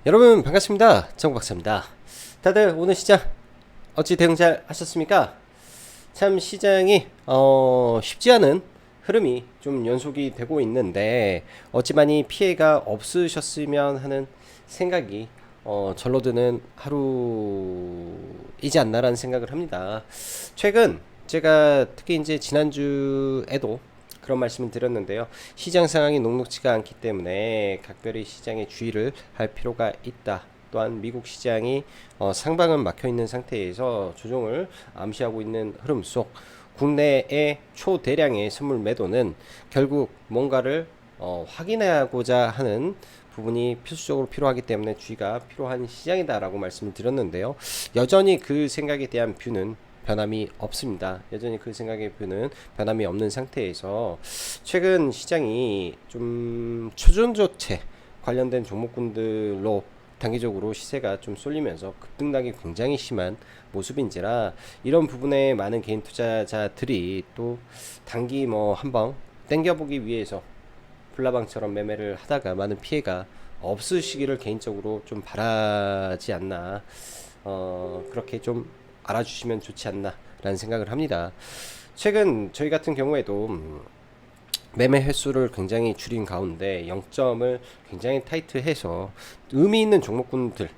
여러분 반갑습니다. 정박사입니다. 다들 오늘 시장 어찌 대응 잘 하셨습니까? 참 시장이 쉽지 않은 흐름이 좀 연속이 되고 있는데 어찌 많이 피해가 없으셨으면 하는 생각이 절로 드는 하루이지 않나라는 생각을 합니다. 최근 제가 특히 이제 지난주에도 그런 말씀을 드렸는데요. 시장 상황이 녹록지가 않기 때문에 각별히 시장에 주의를 할 필요가 있다. 또한 미국 시장이 상방은 막혀 있는 상태에서 조정을 암시하고 있는 흐름 속 국내의 초대량의 선물 매도는 결국 뭔가를 확인하고자 하는 부분이 필수적으로 필요하기 때문에 주의가 필요한 시장이다라고 말씀을 드렸는데요. 여전히 그 생각에 대한 뷰는 변함이 없습니다. 여전히 그 생각의 뷰는 변함이 없는 상태에서 최근 시장이 좀 초전조체 관련된 종목군들로 단기적으로 시세가 좀 쏠리면서 급등락이 굉장히 심한 모습인지라 이런 부분에 많은 개인 투자자들이 또 단기 뭐 한번 땡겨보기 위해서 불나방처럼 매매를 하다가 많은 피해가 없으시기를 개인적으로 좀 바라지 않나 그렇게 좀 알아주시면 좋지 않나 라는 생각을 합니다. 최근 저희 같은 경우에도 매매 횟수를 굉장히 줄인 가운데 0점을 굉장히 타이트해서 의미 있는 종목군들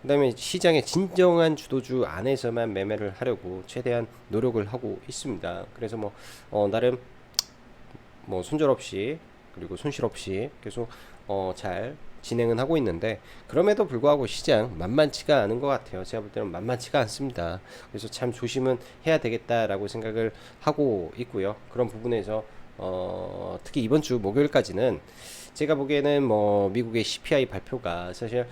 그 다음에 시장의 진정한 주도주 안에서만 매매를 하려고 최대한 노력을 하고 있습니다. 그래서 뭐 나름 뭐 손절없이 그리고 손실 없이 계속 잘 진행은 하고 있는데 그럼에도 불구하고 시장 만만치가 않은 것 같아요. 제가 볼 때는 만만치가 않습니다. 그래서 참 조심은 해야 되겠다라고 생각을 하고 있고요. 그런 부분에서 특히 이번 주 목요일까지는 제가 보기에는 뭐 미국의 CPI 발표가 사실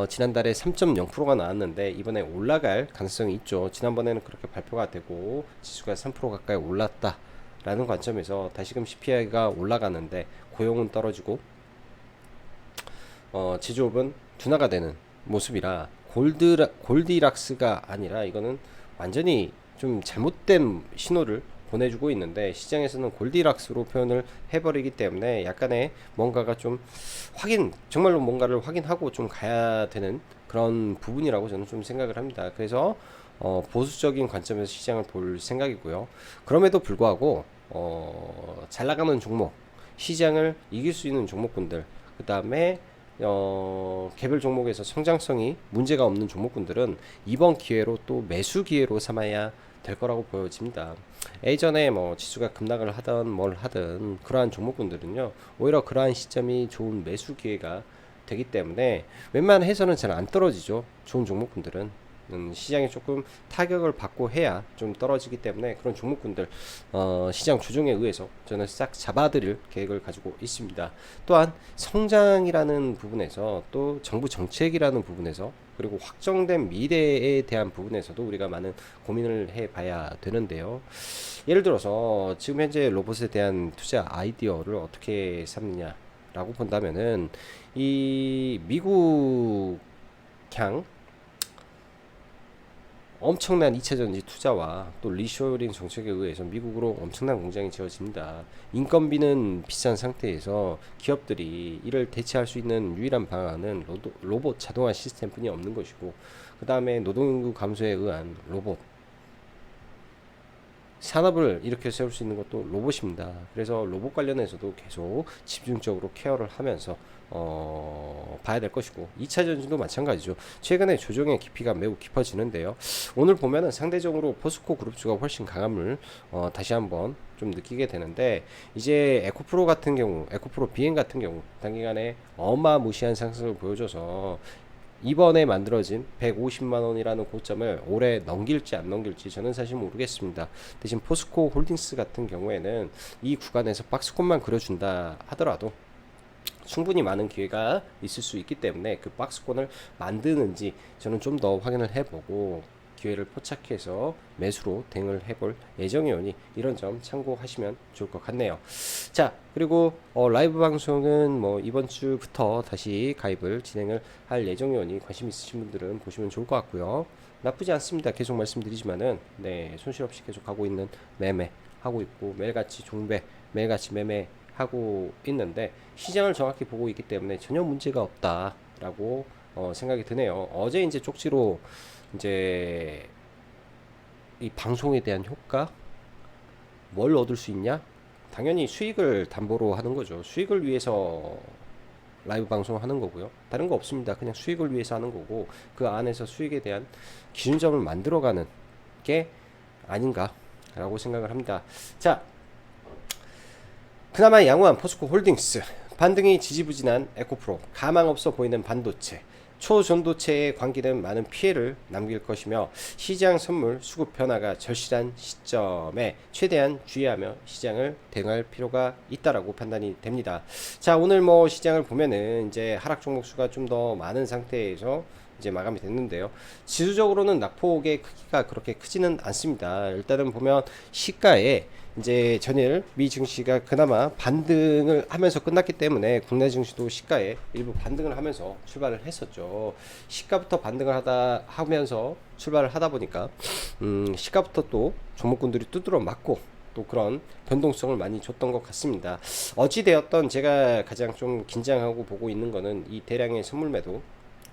지난달에 3.0%가 나왔는데 이번에 올라갈 가능성이 있죠. 지난번에는 그렇게 발표가 되고 지수가 3% 가까이 올랐다. 라는 관점에서 다시금 CPI가 올라가는데 고용은 떨어지고 제조업은 둔화가 되는 모습이라 골디락스가 아니라 이거는 완전히 좀 잘못된 신호를 보내주고 있는데 시장에서는 골디락스로 표현을 해버리기 때문에 약간의 뭔가가 좀 정말로 뭔가를 확인하고 좀 가야 되는 그런 부분이라고 저는 좀 생각을 합니다. 그래서 보수적인 관점에서 시장을 볼 생각이고요. 그럼에도 불구하고 잘 나가는 종목, 시장을 이길 수 있는 종목군들, 그 다음에 개별 종목에서 성장성이 문제가 없는 종목군들은 이번 기회로 또 매수 기회로 삼아야 될 거라고 보여집니다. 예전에 뭐 지수가 급락을 하든 뭘 하든 그러한 종목군들은요 오히려 그러한 시점이 좋은 매수 기회가 되기 때문에 웬만해서는 잘 안 떨어지죠. 좋은 종목군들은 시장에 조금 타격을 받고 해야 좀 떨어지기 때문에 그런 종목군들 시장 조정에 의해서 저는 싹 잡아드릴 계획을 가지고 있습니다. 또한 성장이라는 부분에서 또 정부 정책이라는 부분에서 그리고 확정된 미래에 대한 부분에서도 우리가 많은 고민을 해봐야 되는데요. 예를 들어서 지금 현재 로봇에 대한 투자 아이디어를 어떻게 삼느냐라고 본다면은 이 미국향 엄청난 2차전지 투자와 또 리쇼링 정책에 의해서 미국으로 엄청난 공장이 지어집니다. 인건비는 비싼 상태에서 기업들이 이를 대체할 수 있는 유일한 방안은 로봇 자동화 시스템뿐이 없는 것이고 그 다음에 노동인구 감소에 의한 로봇 산업을 일으켜 세울 수 있는 것도 로봇입니다. 그래서 로봇 관련해서도 계속 집중적으로 케어를 하면서 봐야 될 것이고 2차 전지도 마찬가지죠. 최근에 조정의 깊이가 매우 깊어지는데요. 오늘 보면은 상대적으로 포스코 그룹주가 훨씬 강함을 다시 한번 좀 느끼게 되는데 이제 에코프로 같은 경우, 에코프로 비행 같은 경우 단기간에 어마무시한 상승을 보여줘서 이번에 만들어진 150만 원이라는 고점을 올해 넘길지 안 넘길지 저는 사실 모르겠습니다. 대신 포스코 홀딩스 같은 경우에는 이 구간에서 박스권만 그려준다 하더라도 충분히 많은 기회가 있을 수 있기 때문에 그 박스권을 만드는지 저는 좀 더 확인을 해보고 기회를 포착해서 매수로 대응을 해볼 예정이오니 이런 점 참고하시면 좋을 것 같네요. 자, 그리고 라이브 방송은 뭐 이번 주부터 다시 가입을 진행을 할 예정이오니 관심 있으신 분들은 보시면 좋을 것 같고요. 나쁘지 않습니다. 계속 말씀드리지만은 네, 손실 없이 계속 가고 있는 매매 하고 있고 매일같이 종배, 매일같이 매매 하고 있는데 시장을 정확히 보고 있기 때문에 전혀 문제가 없다라고 생각이 드네요. 어제 이제 쪽지로 이제 이 방송에 대한 효과, 뭘 얻을 수 있냐? 당연히 수익을 담보로 하는 거죠. 수익을 위해서 라이브 방송하는 거고요. 다른 거 없습니다. 그냥 수익을 위해서 하는 거고 그 안에서 수익에 대한 기준점을 만들어가는 게 아닌가라고 생각을 합니다. 자, 그나마 양호한 포스코 홀딩스, 반등이 지지부진한 에코프로, 가망 없어 보이는 반도체, 초전도체의 관계는 많은 피해를 남길 것이며 시장 선물 수급 변화가 절실한 시점에 최대한 주의하며 시장을 대응할 필요가 있다라고 판단이 됩니다. 자, 오늘 뭐 시장을 보면은 이제 하락 종목 수가 좀 더 많은 상태에서 이제 마감이 됐는데요. 지수적으로는 낙폭의 크기가 그렇게 크지는 않습니다. 일단은 보면 시가에 이제 전일 미 증시가 그나마 반등을 하면서 끝났기 때문에 국내 증시도 시가에 일부 반등을 하면서 출발을 했었죠. 시가부터 반등을 하면서 출발을 하다 보니까 시가부터 또 종목군들이 두드러 맞고 또 그런 변동성을 많이 줬던 것 같습니다. 어찌되었던 제가 가장 좀 긴장하고 보고 있는 거는 이 대량의 선물 매도,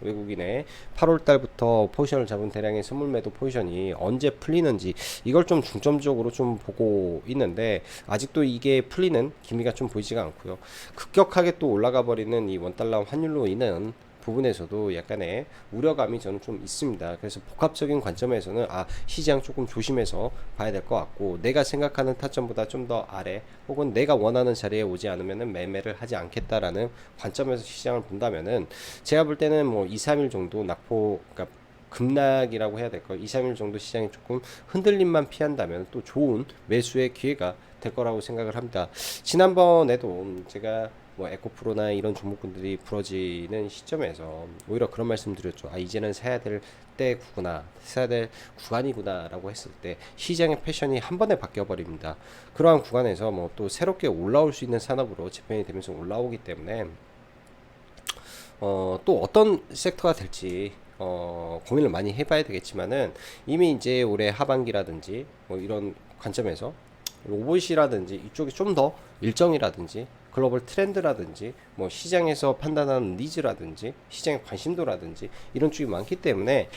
외국인의 8월 달부터 포지션을 잡은 대량의 선물 매도 포지션이 언제 풀리는지 이걸 좀 중점적으로 좀 보고 있는데 아직도 이게 풀리는 기미가 좀 보이지가 않고요. 급격하게 또 올라가 버리는 이 원달러 환율로 인한 부분에서도 약간의 우려감이 저는 좀 있습니다. 그래서 복합적인 관점에서는 시장 조금 조심해서 봐야 될 것 같고, 내가 생각하는 타점보다 좀 더 아래 혹은 내가 원하는 자리에 오지 않으면은 매매를 하지 않겠다라는 관점에서 시장을 본다면은 제가 볼 때는 뭐 2, 3일 정도 그러니까 급락이라고 해야 될까요? 2, 3일 정도 시장이 조금 흔들림만 피한다면 또 좋은 매수의 기회가 될 거라고 생각을 합니다. 지난번에도 제가 뭐 에코프로나 이런 종목군들이 부러지는 시점에서 오히려 그런 말씀 드렸죠. 이제는 사야 될 때구나, 사야 될 구간이구나 라고 했을 때 시장의 패션이 한 번에 바뀌어 버립니다. 그러한 구간에서 뭐 또 새롭게 올라올 수 있는 산업으로 재편이 되면서 올라오기 때문에 또 어떤 섹터가 될지 고민을 많이 해봐야 되겠지만은 이미 이제 올해 하반기라든지 뭐 이런 관점에서 로봇이라든지 이쪽이 좀 더 일정이라든지 글로벌 트렌드라든지 뭐 시장에서 판단하는 니즈라든지 시장의 관심도라든지 이런 쪽이 많기 때문에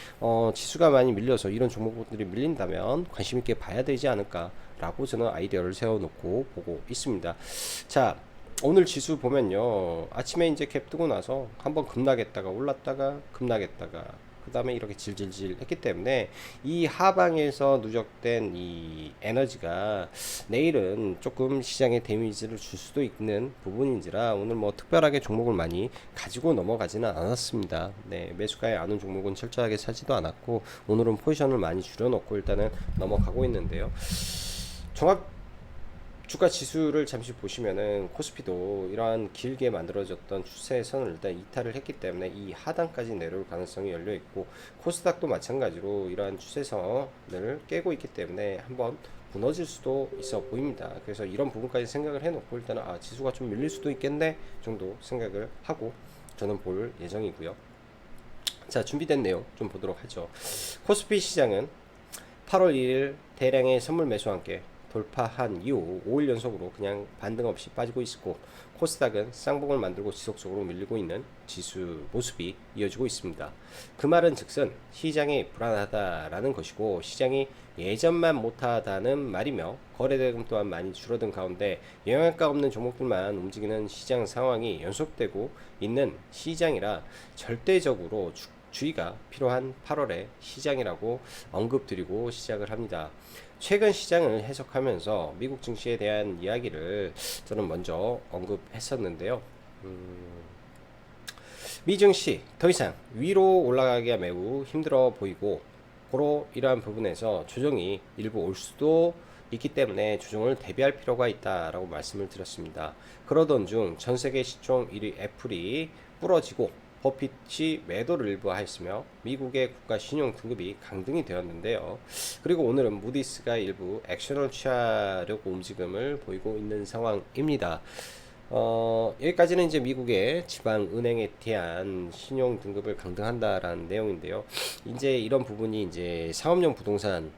지수가 많이 밀려서 이런 종목들이 밀린다면 관심 있게 봐야 되지 않을까라고 저는 아이디어를 세워놓고 보고 있습니다. 자, 오늘 지수 보면요, 아침에 이제 갭 뜨고 나서 한번 급락했다가 올랐다가 급락했다가 그 다음에 이렇게 질질질 했기 때문에 이 하방에서 누적된 이 에너지가 내일은 조금 시장에 데미지를 줄 수도 있는 부분인지라 오늘 뭐 특별하게 종목을 많이 가지고 넘어가지는 않았습니다. 네, 매수가에 안 온 종목은 철저하게 사지도 않았고 오늘은 포지션을 많이 줄여놓고 일단은 넘어가고 있는데요. 종합 주가 지수를 잠시 보시면은 코스피도 이러한 길게 만들어졌던 추세선을 일단 이탈을 했기 때문에 이 하단까지 내려올 가능성이 열려 있고, 코스닥도 마찬가지로 이러한 추세선을 깨고 있기 때문에 한번 무너질 수도 있어 보입니다. 그래서 이런 부분까지 생각을 해놓고 일단은 지수가 좀 밀릴 수도 있겠네 정도 생각을 하고 저는 볼 예정이고요. 자, 준비된 내용 좀 보도록 하죠. 코스피 시장은 8월 1일 대량의 선물 매수와 함께 돌파한 이후 5일 연속으로 그냥 반등 없이 빠지고 있고, 코스닥은 쌍봉을 만들고 지속적으로 밀리고 있는 지수 모습이 이어지고 있습니다. 그 말은 즉슨 시장이 불안하다라는 것이고, 시장이 예전만 못하다는 말이며 거래대금 또한 많이 줄어든 가운데 영향가 없는 종목들만 움직이는 시장 상황이 연속되고 있는 시장이라 절대적으로 주의가 필요한 8월의 시장이라고 언급드리고 시작을 합니다. 최근 시장을 해석하면서 미국 증시에 대한 이야기를 저는 먼저 언급했었는데요. 미 증시 더 이상 위로 올라가기가 매우 힘들어 보이고, 고로 이러한 부분에서 조정이 일부 올 수도 있기 때문에 조정을 대비할 필요가 있다라고 말씀을 드렸습니다. 그러던 중 전세계 시총 1위 애플이 부러지고 버핏이 매도를 일부 하였으며 미국의 국가 신용 등급이 강등이 되었는데요. 그리고 오늘은 무디스가 일부 액션을 취하려고 움직임을 보이고 있는 상황입니다. 여기까지는 이제 미국의 지방 은행에 대한 신용 등급을 강등한다라는 내용인데요. 이제 이런 부분이 이제 상업용 부동산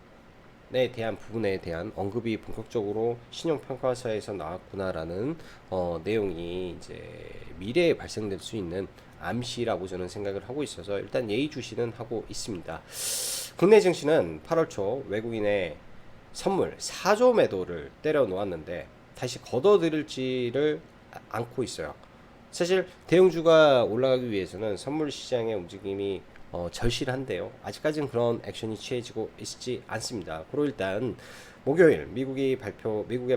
대한 부분에 대한 언급이 본격적으로 신용평가서에서 나왔구나라는 내용이 이제 미래에 발생될 수 있는 암시라고 저는 생각을 하고 있어서 일단 예의주시는 하고 있습니다. 국내 증시는 8월 초 외국인의 선물 4조 매도를 때려 놓았는데 다시 걷어들일지를 않고 있어요. 사실 대형주가 올라가기 위해서는 선물 시장의 움직임이 절실한데요. 아직까지는 그런 액션이 취해지고 있지 않습니다. 그리고 일단 목요일 미국에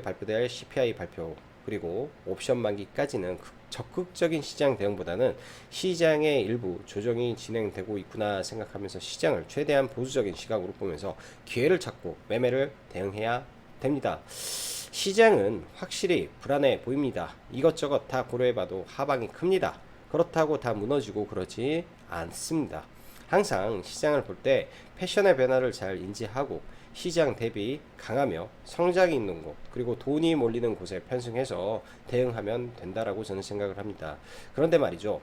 발표될 CPI 발표 그리고 옵션 만기까지는 적극적인 시장 대응보다는 시장의 일부 조정이 진행되고 있구나 생각하면서 시장을 최대한 보수적인 시각으로 보면서 기회를 찾고 매매를 대응해야 됩니다. 시장은 확실히 불안해 보입니다. 이것저것 다 고려해봐도 하방이 큽니다. 그렇다고 다 무너지고 그러지 않습니다. 항상 시장을 볼 때 패션의 변화를 잘 인지하고 시장 대비 강하며 성장이 있는 곳 그리고 돈이 몰리는 곳에 편승해서 대응하면 된다라고 저는 생각을 합니다. 그런데 말이죠.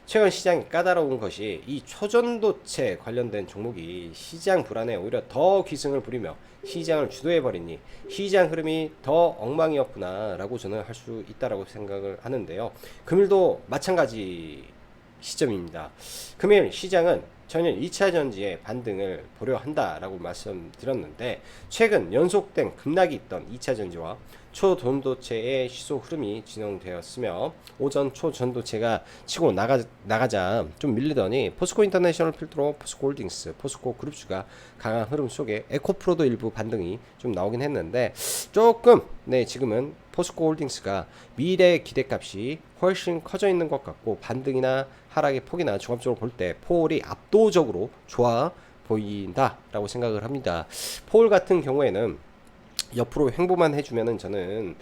최근 시장이 까다로운 것이 이 초전도체 관련된 종목이 시장 불안에 오히려 더 기승을 부리며 시장을 주도해버리니 시장 흐름이 더 엉망이었구나 라고 저는 할 수 있다라고 생각을 하는데요. 금일도 마찬가지 시점입니다. 금일 시장은 전일 2차 전지의 반등을 보려 한다라고 말씀드렸는데 최근 연속된 급락이 있던 2차 전지와 초전도체의 시소 흐름이 진행되었으며 오전 초전도체가 치고 나가자 좀 밀리더니 포스코 인터내셔널 필두로 포스코 홀딩스, 포스코 그룹주가 강한 흐름 속에 에코프로도 일부 반등이 좀 나오긴 했는데 조금 지금은 포스코 홀딩스가 미래 기대값이 훨씬 커져 있는 것 같고 반등이나 하락의 폭이나 종합적으로 볼 때 폴이 압도적으로 좋아 보인다라고 생각을 합니다. 폴 같은 경우에는 옆으로 횡보만 해주면은 저는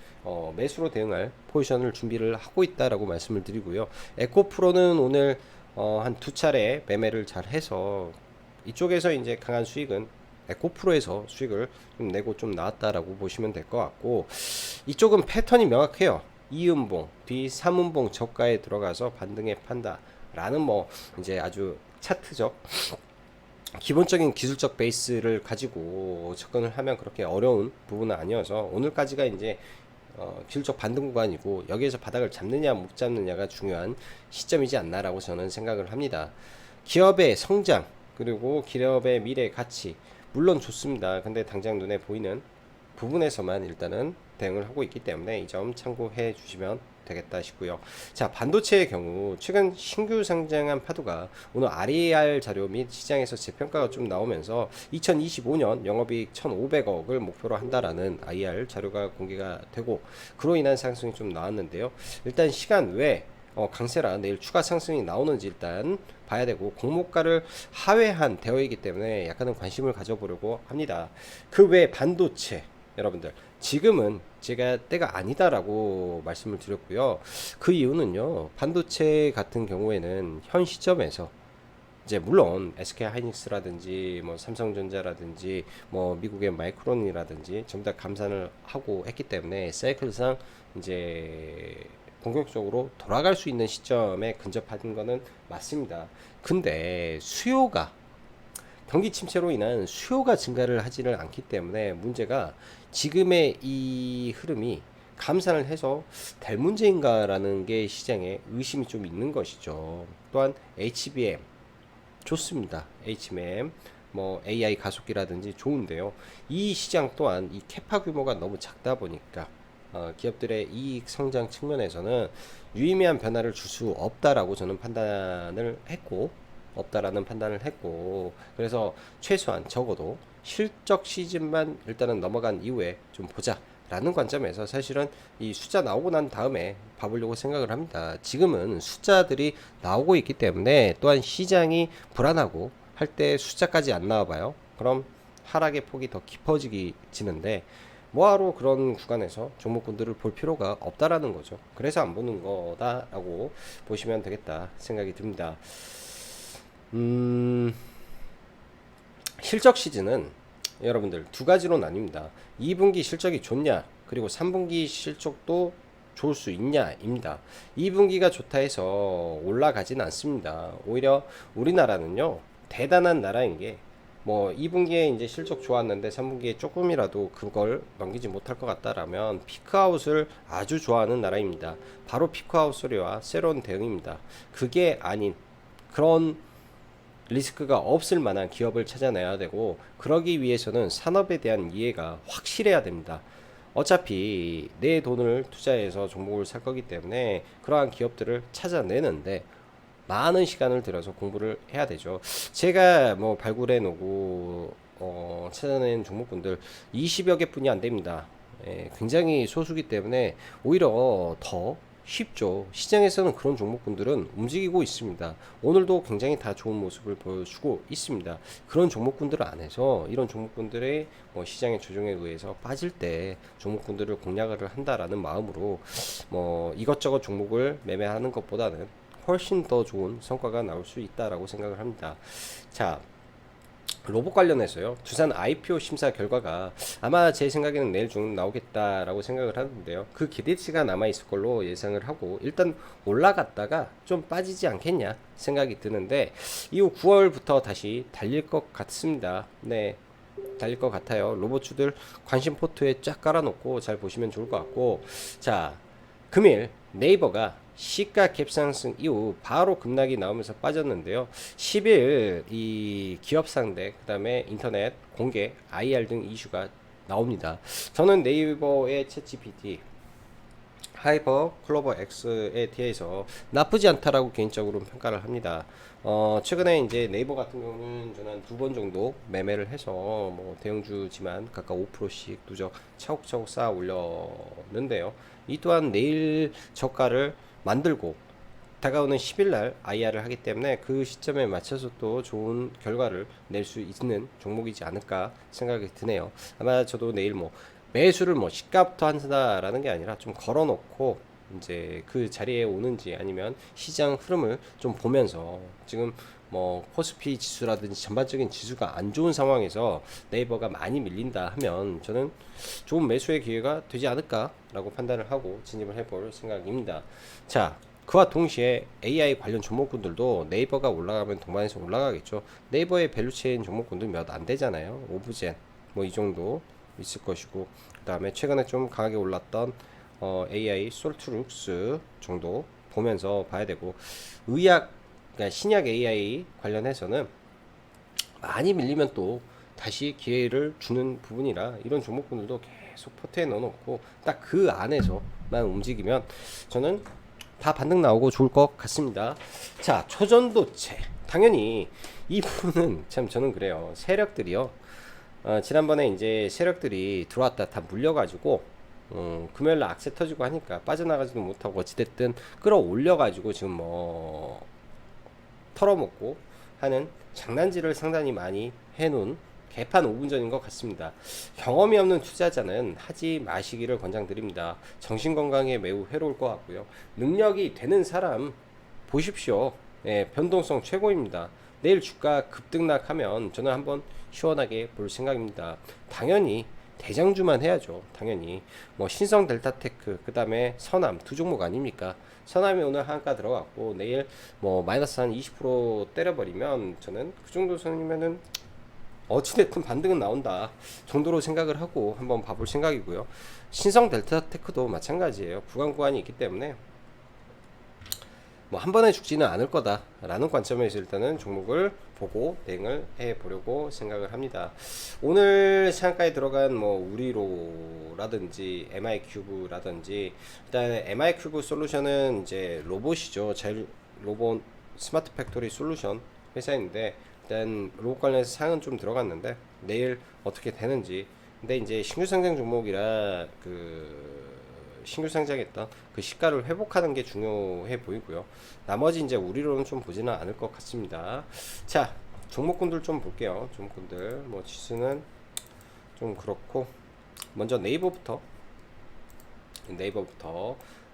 매수로 대응할 포지션을 준비를 하고 있다라고 말씀을 드리고요. 에코프로는 오늘 한 두 차례 매매를 잘 해서 이쪽에서 이제 강한 수익은 에코프로에서 수익을 좀 내고 좀 나왔다라고 보시면 될 것 같고 이쪽은 패턴이 명확해요. 2음봉, 뒤 3음봉 저가에 들어가서 반등에 판다라는 뭐 이제 아주 차트적 기본적인 기술적 베이스를 가지고 접근을 하면 그렇게 어려운 부분은 아니어서 오늘까지가 이제 기술적 반등 구간이고 여기에서 바닥을 잡느냐 못 잡느냐가 중요한 시점이지 않나라고 저는 생각을 합니다. 기업의 성장 그리고 기업의 미래 가치 물론 좋습니다. 근데 당장 눈에 보이는 부분에서만 일단은 대응을 하고 있기 때문에 이 점 참고해 주시면 되겠다 싶고요. 자, 반도체의 경우 최근 신규 상장한 파도가 오늘 RER 자료 및 시장에서 재평가가 좀 나오면서 2025년 영업이익 1,500억을 목표로 한다라는 IR 자료가 공개가 되고 그로 인한 상승이 좀 나왔는데요. 일단 시간 외에 강세라 내일 추가 상승이 나오는지 일단 봐야 되고 공모가를 하회한 대어이기 때문에 약간은 관심을 가져보려고 합니다. 그 외에 반도체 여러분들 지금은 제가 때가 아니다라고 말씀을 드렸고요. 그 이유는요. 반도체 같은 경우에는 현 시점에서 이제 물론 SK 하이닉스라든지 뭐 삼성전자라든지 뭐 미국의 마이크론이라든지 전부 다 감산을 하고 했기 때문에 사이클상 이제 본격적으로 돌아갈 수 있는 시점에 근접한 거는 맞습니다. 근데 경기 침체로 인한 수요가 증가를 하지를 않기 때문에 문제가 지금의 이 흐름이 감산을 해서 될 문제인가라는 게 시장에 의심이 좀 있는 것이죠. 또한 HBM 좋습니다. HBM 뭐 AI 가속기라든지 좋은데요. 이 시장 또한 이 캐파 규모가 너무 작다 보니까 기업들의 이익 성장 측면에서는 유의미한 변화를 줄 수 없다라고 저는 판단을 했고 그래서 최소한 적어도 실적 시즌만 일단은 넘어간 이후에 좀 보자 라는 관점에서 사실은 이 숫자 나오고 난 다음에 봐보려고 생각을 합니다. 지금은 숫자들이 나오고 있기 때문에 또한 시장이 불안하고 할 때 숫자까지 안 나와봐요. 그럼 하락의 폭이 더 깊어지는데 뭐하러 그런 구간에서 종목군들을 볼 필요가 없다라는 거죠. 그래서 안 보는 거다라고 보시면 되겠다 생각이 듭니다. 실적 시즌은 여러분들 두 가지로 나뉩니다. 2분기 실적이 좋냐 그리고 3분기 실적도 좋을 수 있냐 입니다. 2분기가 좋다 해서 올라가진 않습니다. 오히려 우리나라는요 대단한 나라인 게 뭐 2분기에 이제 실적 좋았는데 3분기에 조금이라도 그걸 넘기지 못할 것 같다라면 피크아웃을 아주 좋아하는 나라입니다. 바로 피크아웃 소리와 새로운 대응입니다. 그게 아닌 그런 리스크가 없을 만한 기업을 찾아내야 되고, 그러기 위해서는 산업에 대한 이해가 확실해야 됩니다. 어차피 내 돈을 투자해서 종목을 살 거기 때문에 그러한 기업들을 찾아내는데 많은 시간을 들여서 공부를 해야 되죠. 제가 뭐 발굴해 놓고 찾아낸 종목군들 20여 개뿐이 안 됩니다. 예, 굉장히 소수기 때문에 오히려 더 쉽죠. 시장에서는 그런 종목군들은 움직이고 있습니다. 오늘도 굉장히 다 좋은 모습을 보여주고 있습니다. 그런 종목군들 안에서 이런 종목군들의 뭐 시장의 조정에 의해서 빠질 때 종목군들을 공략을 한다라는 마음으로 뭐 이것저것 종목을 매매하는 것보다는 훨씬 더 좋은 성과가 나올 수 있다라고 생각을 합니다. 자, 로봇 관련해서요. 두산 IPO 심사 결과가 아마 제 생각에는 내일 중 나오겠다라고 생각을 하는데요. 그 기대치가 남아 있을 걸로 예상을 하고 일단 올라갔다가 좀 빠지지 않겠냐 생각이 드는데 이후 9월부터 다시 달릴 것 같습니다. 네. 달릴 것 같아요. 로봇주들 관심 포트에 쫙 깔아놓고 잘 보시면 좋을 것 같고, 자, 금일 네이버가 시가 갭상승 이후 바로 급락이 나오면서 빠졌는데요. 10일 이 기업 상대, 그 다음에 인터넷 공개, IR 등 이슈가 나옵니다. 저는 네이버의 챗GPT, 하이퍼 클로버 X에 대해서 나쁘지 않다라고 개인적으로 평가를 합니다. 최근에 이제 네이버 같은 경우는 저는 2번 정도 매매를 해서 뭐 대형주지만 각각 5%씩 누적 차곡차곡 쌓아 올렸는데요. 이 또한 내일 저가를 만들고 다가오는 10일 날 IR을 하기 때문에 그 시점에 맞춰서 또 좋은 결과를 낼 수 있는 종목이지 않을까 생각이 드네요. 아마 저도 내일 뭐 매수를 뭐 시가부터 한다라는 게 아니라 좀 걸어놓고 이제 그 자리에 오는지 아니면 시장 흐름을 좀 보면서, 지금 뭐 코스피 지수라든지 전반적인 지수가 안 좋은 상황에서 네이버가 많이 밀린다 하면 저는 좋은 매수의 기회가 되지 않을까라고 판단을 하고 진입을 해볼 생각입니다. 자, 그와 동시에 AI 관련 종목군들도 네이버가 올라가면 동반해서 올라가겠죠. 네이버의 밸류체인 종목군들 몇 안 되잖아요. 오브젠 뭐 이 정도 있을 것이고, 그 다음에 최근에 좀 강하게 올랐던 AI 솔트룩스 정도 보면서 봐야 되고, 의학, 그러니까 신약 AI 관련해서는 많이 밀리면 또 다시 기회를 주는 부분이라 이런 종목군들도 계속 포트에 넣어놓고 딱 그 안에서만 움직이면 저는 다 반등 나오고 좋을 것 같습니다. 자, 초전도체. 당연히 이 부분은 참 저는 그래요. 세력들이요. 지난번에 이제 세력들이 들어왔다 다 물려가지고 금요일날 악세 터지고 하니까 빠져나가지도 못하고 어찌됐든 끌어올려가지고 지금 뭐 털어먹고 하는 장난질을 상당히 많이 해놓은 개판 5분 전인 것 같습니다. 경험이 없는 투자자는 하지 마시기를 권장드립니다. 정신건강에 매우 해로울 것 같고요. 능력이 되는 사람 보십시오. 예, 변동성 최고입니다. 내일 주가 급등락하면 저는 한번 시원하게 볼 생각입니다. 당연히 대장주만 해야죠. 당연히 뭐 신성 델타테크, 그 다음에 서남 두 종목 아닙니까? 서남이 오늘 한가 들어갔고 내일 뭐 마이너스 한 20% 때려버리면 저는 그 정도 선이면은 어찌됐든 반등은 나온다 정도로 생각을 하고 한번 봐볼 생각이고요. 신성 델타테크도 마찬가지예요. 구간이 있기 때문에 뭐 한 번에 죽지는 않을 거다라는 관점에서 일단은 종목을 보고 대응을 해 보려고 생각을 합니다. 오늘 시장가에 들어간 뭐 우리로라든지 MI 큐브라든지, 일단 MI 큐브 솔루션은 이제 로봇이죠. 제일 로봇 스마트 팩토리 솔루션 회사인데 일단 로봇 관련해서 상은 좀 들어갔는데 내일 어떻게 되는지. 근데 이제 신규 상장 종목이라 그 신규 상장했던 그 시가를 회복하는 게 중요해 보이고요. 나머지 이제 우리로는 좀 보지는 않을 것 같습니다. 자, 종목군들 좀 볼게요. 종목군들 뭐 지수는 좀 그렇고, 먼저 네이버부터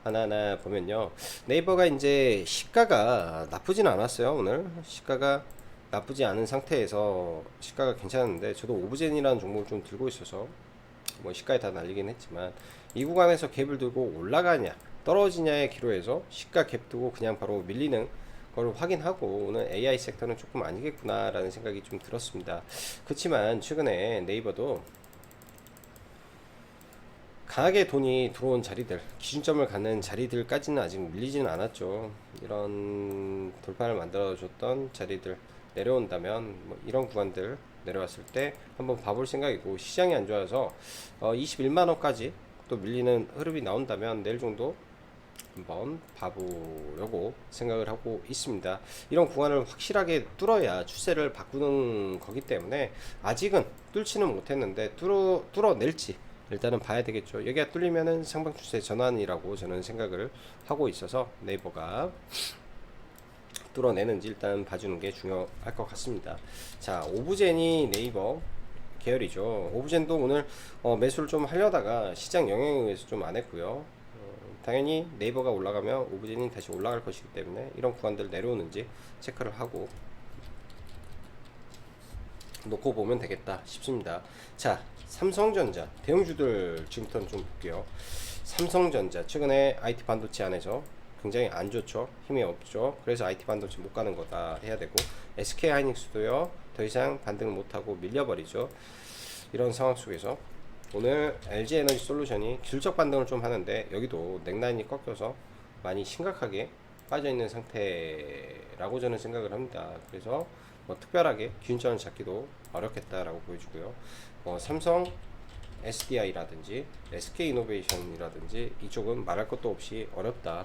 하나하나 보면요. 네이버가 이제 시가가 나쁘진 않았어요. 오늘 시가가 나쁘지 않은 상태에서 시가가 괜찮은데, 저도 오브젠이라는 종목을 좀 들고 있어서 뭐 시가에 다 날리긴 했지만 이 구간에서 갭을 들고 올라가냐 떨어지냐의 기로에서 시가 갭 두고 그냥 바로 밀리는 그걸 확인하고 오늘 AI 섹터는 조금 아니겠구나 라는 생각이 좀 들었습니다. 그렇지만 최근에 네이버도 강하게 돈이 들어온 자리들, 기준점을 갖는 자리들까지는 아직 밀리지는 않았죠. 이런 돌파를 만들어줬던 자리들 내려온다면 뭐 이런 구간들 내려왔을 때 한번 봐볼 생각이고, 시장이 안 좋아서 21만원까지 또 밀리는 흐름이 나온다면 내일 정도 한번 봐보려고 생각을 하고 있습니다. 이런 구간을 확실하게 뚫어야 추세를 바꾸는 거기 때문에 아직은 뚫지는 못했는데 뚫어낼지 일단은 봐야 되겠죠. 여기가 뚫리면은 상방 추세 전환이라고 저는 생각을 하고 있어서 네이버가 뚫어내는지 일단 봐주는 게 중요할 것 같습니다. 자, 오브젠이 네이버 계열이죠. 오브젠도 오늘 매수를 좀 하려다가 시장 영향에 의해서 좀 안 했고요. 당연히 네이버가 올라가면 오브젠이 다시 올라갈 것이기 때문에 이런 구간들 내려오는지 체크를 하고 놓고 보면 되겠다 싶습니다. 자, 삼성전자 대형주들 지금부터는 좀 볼게요. 삼성전자 최근에 IT 반도체 안에서 굉장히 안 좋죠. 힘이 없죠. 그래서 IT 반도체 못 가는 거다 해야 되고, SK 하이닉스도요 더 이상 반등을 못하고 밀려버리죠. 이런 상황 속에서 오늘 LG 에너지 솔루션이 기술적 반등을 좀 하는데, 여기도 넥라인이 꺾여서 많이 심각하게 빠져있는 상태라고 저는 생각을 합니다. 그래서 뭐 특별하게 기준점을 잡기도 어렵겠다라고 보여주고요. 삼성 SDI라든지 SK이노베이션이라든지 이쪽은 말할 것도 없이 어렵다.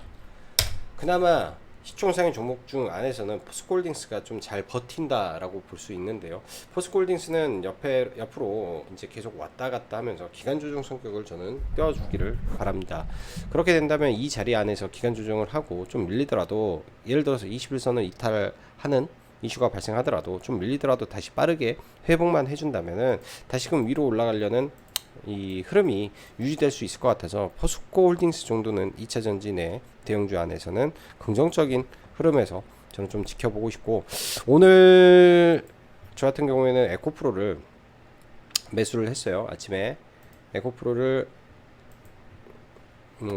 그나마 시총상의 종목 중 안에서는 포스코홀딩스가 좀 잘 버틴다라고 볼 수 있는데요. 포스코홀딩스는 옆으로 이제 계속 왔다 갔다 하면서 기간 조정 성격을 저는 띄워주기를 바랍니다. 그렇게 된다면 이 자리 안에서 기간 조정을 하고 좀 밀리더라도, 예를 들어서 21선을 이탈하는 이슈가 발생하더라도 좀 밀리더라도 다시 빠르게 회복만 해준다면은 다시금 위로 올라가려는 이 흐름이 유지될 수 있을 것 같아서 포스코홀딩스 정도는 2차전지 내 대형주 안에서는 긍정적인 흐름에서 저는 좀 지켜보고 싶고, 오늘 저 같은 경우에는 에코프로를 매수를 했어요. 아침에 에코프로를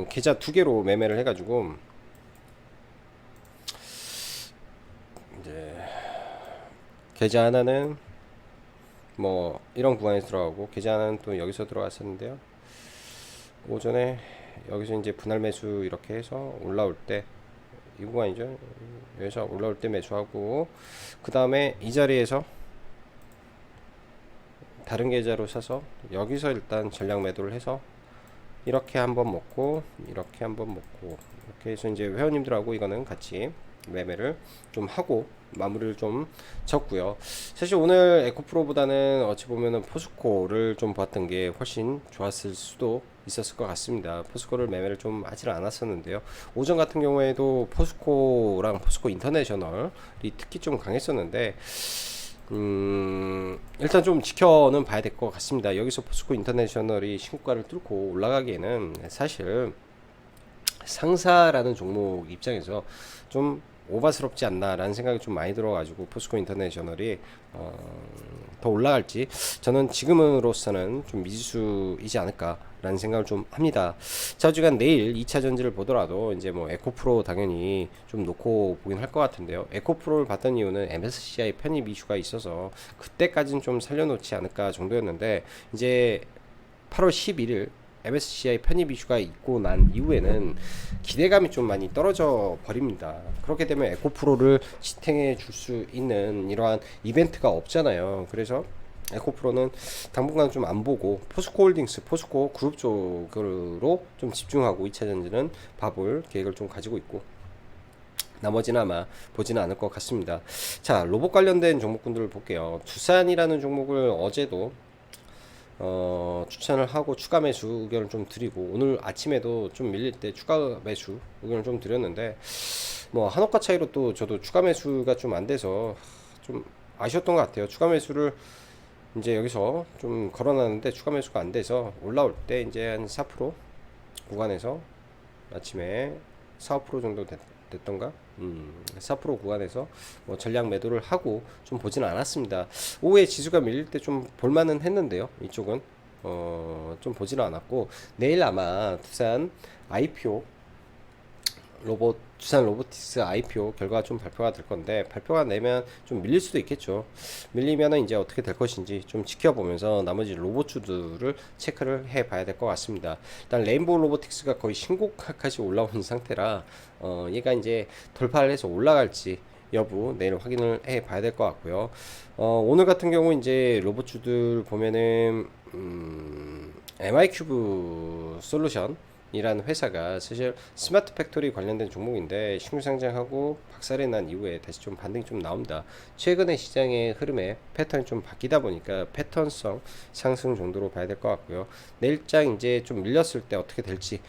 계좌 2개로 매매를 해가지고 이제 계좌 하나는 뭐 이런 구간에서 들어가고 계좌 하나는 또 여기서 들어갔었는데요. 오전에 여기서 이제 분할 매수 이렇게 해서 올라올 때, 이 구간이죠. 여기서 올라올 때 매수하고, 그 다음에 이 자리에서 다른 계좌로 사서 여기서 일단 전량 매도를 해서 이렇게 한번 먹고 이렇게 한번 먹고, 이렇게 해서 이제 회원님들하고 이거는 같이 매매를 좀 하고 마무리를 좀 졌고요. 사실 오늘 에코프로보다는 어찌 보면은 포스코를 좀 봤던 게 훨씬 좋았을 수도 있었을 것 같습니다. 포스코를 매매를 좀 하질 않았었는데요. 오전 같은 경우에도 포스코랑 포스코 인터내셔널이 특히 좀 강했었는데, 일단 좀 지켜는 봐야 될 것 같습니다. 여기서 포스코 인터내셔널이 신고가를 뚫고 올라가기에는 사실 상사라는 종목 입장에서 좀 오바스럽지 않나라는 생각이 좀 많이 들어가지고, 포스코 인터내셔널이 더 올라갈지 저는 지금으로서는 좀 미지수이지 않을까라는 생각을 좀 합니다. 자, 어쨌든 내일 2차 전지를 보더라도 이제 뭐 에코프로 당연히 좀 놓고 보긴 할 것 같은데요. 에코프로를 봤던 이유는 MSCI 편입 이슈가 있어서 그때까지는 좀 살려놓지 않을까 정도였는데, 이제 8월 11일 MSCI 편입 이슈가 있고 난 이후에는 기대감이 좀 많이 떨어져 버립니다. 그렇게 되면 에코프로를 지탱해 줄 수 있는 이러한 이벤트가 없잖아요. 그래서 에코프로는 당분간 좀 안 보고 포스코홀딩스, 포스코 그룹 쪽으로 좀 집중하고 2차전지는 봐볼 계획을 좀 가지고 있고, 나머지는 아마 보지는 않을 것 같습니다. 자, 로봇 관련된 종목군들을 볼게요. 두산이라는 종목을 어제도 추천을 하고 추가 매수 의견을 좀 드리고, 오늘 아침에도 좀 밀릴 때 추가 매수 의견을 좀 드렸는데, 뭐 한옥가 차이로 또 저도 추가 매수가 좀 안 돼서 좀 아쉬웠던 것 같아요. 추가 매수를 이제 여기서 좀 걸어놨는데 추가 매수가 안 돼서 올라올 때 이제 한 4% 구간에서 아침에 4, 5% 정도 됐던가? 4% 구간에서 뭐 전량 매도를 하고 좀 보지는 않았습니다. 오후에 지수가 밀릴 때 좀 볼만은 했는데요. 이쪽은 좀 보지는 않았고, 내일 아마 두산 IPO 두산 로보틱스 IPO 결과가 좀 발표가 될 건데, 발표가 내면 좀 밀릴 수도 있겠죠. 밀리면은 이제 어떻게 될 것인지 좀 지켜보면서 나머지 로봇주들을 체크를 해 봐야 될 것 같습니다. 일단 레인보우 로보틱스가 거의 신고가까지 올라온 상태라 얘가 이제 돌파를 해서 올라갈지 여부 내일 확인을 해 봐야 될 것 같고요. 오늘 같은 경우 이제 로봇주들 보면은 MI큐브 솔루션 이라는 회사가 사실 스마트 팩토리 관련된 종목인데 신규 상장하고 박살이 난 이후에 다시 좀 반등이 좀 나옵니다. 최근에 시장의 흐름에 패턴이 좀 바뀌다 보니까 패턴성 상승 정도로 봐야 될 것 같고요. 내일장 이제 좀 밀렸을 때 어떻게 될지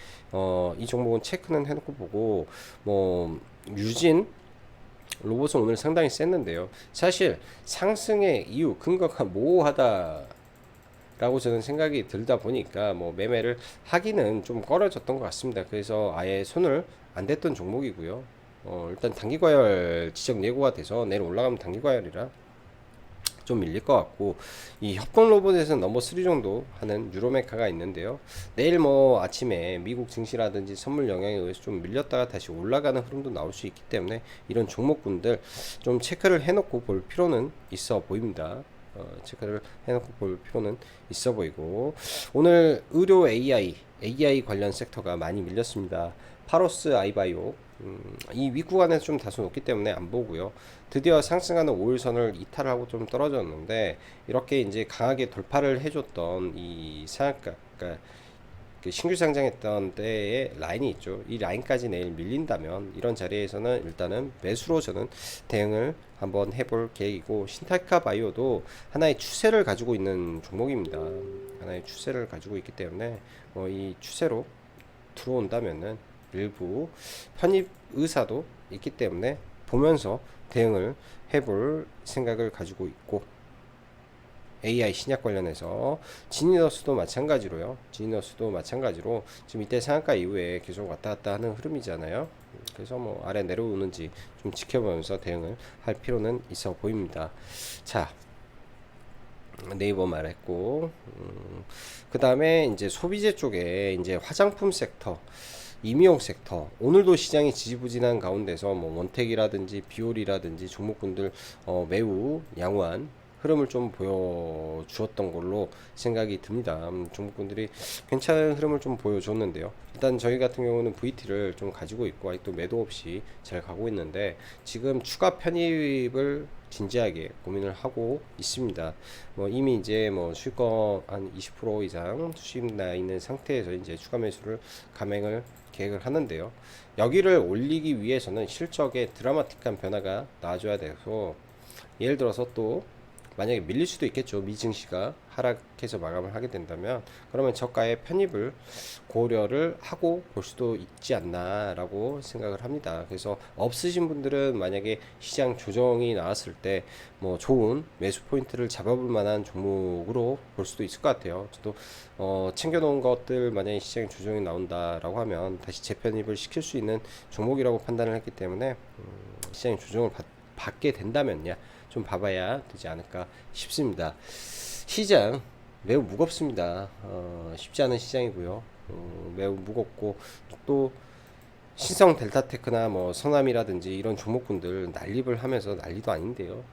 이 종목은 체크는 해놓고 보고, 뭐 유진 로봇은 오늘 상당히 셌는데요. 사실 상승의 이유 근거가 모호하다 라고 저는 생각이 들다 보니까 뭐 매매를 하기는 좀 꺼려졌던 것 같습니다. 그래서 아예 손을 안 댔던 종목이고요. 일단 단기과열 지적 예고가 돼서 내일 올라가면 단기과열이라 좀 밀릴 것 같고, 이 협동 로봇에서는 넘버 3 정도 하는 유로메카가 있는데요. 내일 뭐 아침에 미국 증시라든지 선물 영향에 의해서 좀 밀렸다가 다시 올라가는 흐름도 나올 수 있기 때문에 이런 종목군들 좀 체크를 해놓고 볼 필요는 있어 보입니다. 체크를 해놓고 볼 필요는 있어 보이고, 오늘 의료 AI 관련 섹터가 많이 밀렸습니다. 파로스 아이바이오 이 윗구간에서 좀 다소 높기 때문에 안 보고요. 드디어 상승하는 5일선을 이탈하고 좀 떨어졌는데, 이렇게 이제 강하게 돌파를 해줬던 이 상한가, 그러니까 그 신규 상장했던 때의 라인이 있죠. 이 라인까지 내일 밀린다면 이런 자리에서는 일단은 매수로 저는 대응을 한번 해볼 계획이고, 신탈카 바이오도 하나의 추세를 가지고 있는 종목입니다. 하나의 추세를 가지고 있기 때문에 이 추세로 들어온다면은 일부 편입 의사도 있기 때문에 보면서 대응을 해볼 생각을 가지고 있고, AI 신약 관련해서 지니너스도 마찬가지로요. 지니너스도 마찬가지로 지금 이때 상한가 이후에 계속 왔다 갔다 하는 흐름이잖아요. 그래서 뭐 아래 내려오는지 좀 지켜보면서 대응을 할 필요는 있어 보입니다. 자, 네이버 말했고, 그 다음에 이제 소비재 쪽에 이제 화장품 섹터, 임의용 섹터, 오늘도 시장이 지지부진한 가운데서 뭐 원택이라든지 비올이라든지 종목군들 매우 양호한 흐름을 좀 보여주었던 걸로 생각이 듭니다. 종목군들이 괜찮은 흐름을 좀 보여줬는데요. 일단 저희 같은 경우는 VT를 좀 가지고 있고 아직도 매도 없이 잘 가고 있는데, 지금 추가 편입을 진지하게 고민을 하고 있습니다. 뭐 이미 이제 뭐 수익권 한 20% 이상 수익 나 있는 상태에서 이제 추가 매수를 감행을 계획을 하는데요. 여기를 올리기 위해서는 실적에 드라마틱한 변화가 나와줘야 돼서, 예를 들어서 또 만약에 밀릴 수도 있겠죠. 미증시가 하락해서 마감을 하게 된다면, 그러면 저가의 편입을 고려를 하고 볼 수도 있지 않나 라고 생각을 합니다. 그래서 없으신 분들은 만약에 시장 조정이 나왔을 때 뭐 좋은 매수 포인트를 잡아볼 만한 종목으로 볼 수도 있을 것 같아요. 저도 챙겨놓은 것들 만약에 시장 조정이 나온다라고 하면 다시 재편입을 시킬 수 있는 종목이라고 판단을 했기 때문에 시장이 조정을 받게 된다면야 좀 봐봐야 되지 않을까 싶습니다. 시장 매우 무겁습니다. 쉽지 않은 시장이고요. 매우 무겁고, 또 신성 델타테크나 뭐 서남이라든지 이런 종목군들 난립을 하면서 난리도 아닌데요.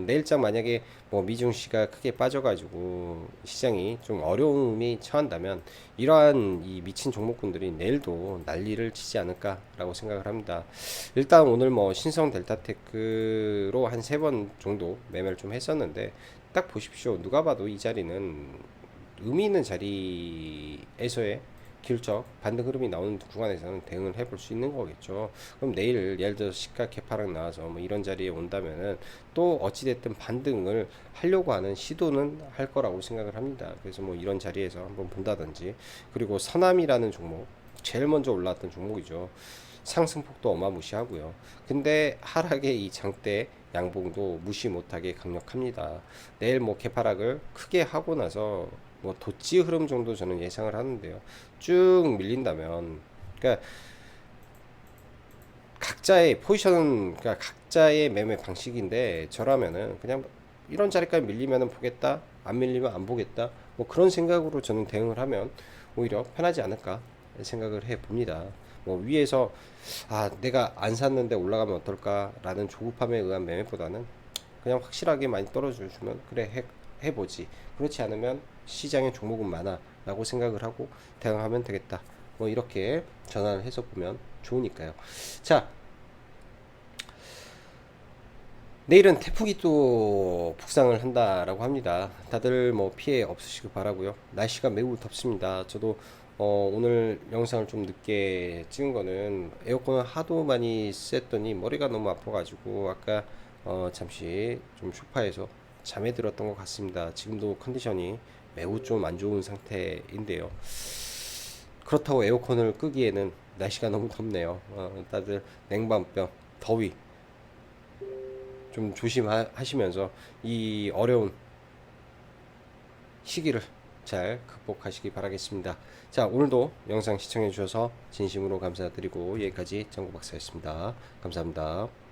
내일장 만약에 뭐 미중시가 크게 빠져가지고 시장이 좀 어려움이 처한다면 이러한 이 미친 종목군들이 내일도 난리를 치지 않을까라고 생각을 합니다. 일단 오늘 뭐 신성 델타테크로 한 3번 정도 매매를 좀 했었는데, 딱 보십시오. 누가 봐도 이 자리는 의미 있는 자리에서의 기술적 반등 흐름이 나오는 구간에서는 대응을 해볼 수 있는 거겠죠. 그럼 내일 예를 들어서 시가 개파락 나와서 뭐 이런 자리에 온다면은 또 어찌됐든 반등을 하려고 하는 시도는 할 거라고 생각을 합니다. 그래서 뭐 이런 자리에서 한번 본다든지, 그리고 서남이라는 종목 제일 먼저 올라왔던 종목이죠. 상승폭도 어마무시하고요. 근데 하락의 이 장대 양봉도 무시 못하게 강력합니다. 내일 뭐 개파락을 크게 하고 나서 뭐 도치 흐름 정도 저는 예상을 하는데요. 쭉 밀린다면, 그러니까 각자의 포지션, 그러니까 각자의 매매 방식인데, 저라면은 그냥 이런 자리까지 밀리면은 보겠다, 안 밀리면 안 보겠다, 뭐 그런 생각으로 저는 대응을 하면 오히려 편하지 않을까 생각을 해 봅니다. 뭐 위에서 내가 안 샀는데 올라가면 어떨까라는 조급함에 의한 매매보다는 그냥 확실하게 많이 떨어져주면 그래 해보지. 그렇지 않으면 시장에 종목은 많아라고 생각을 하고 대응하면 되겠다. 뭐 이렇게 전환을 해서 보면 좋으니까요. 자, 내일은 태풍이 또 북상을 한다라고 합니다. 다들 뭐 피해 없으시길 바라고요. 날씨가 매우 덥습니다. 저도 오늘 영상을 좀 늦게 찍은 거는 에어컨을 하도 많이 쐈더니 머리가 너무 아파가지고 아까 잠시 좀 소파에서 잠에 들었던 것 같습니다. 지금도 컨디션이 매우 좀 안 좋은 상태인데요. 그렇다고 에어컨을 끄기에는 날씨가 너무 덥네요. 다들 냉방병, 더위 좀 조심하시면서 이 어려운 시기를 잘 극복하시기 바라겠습니다. 자, 오늘도 영상 시청해 주셔서 진심으로 감사드리고 여기까지 정구 박사였습니다. 감사합니다.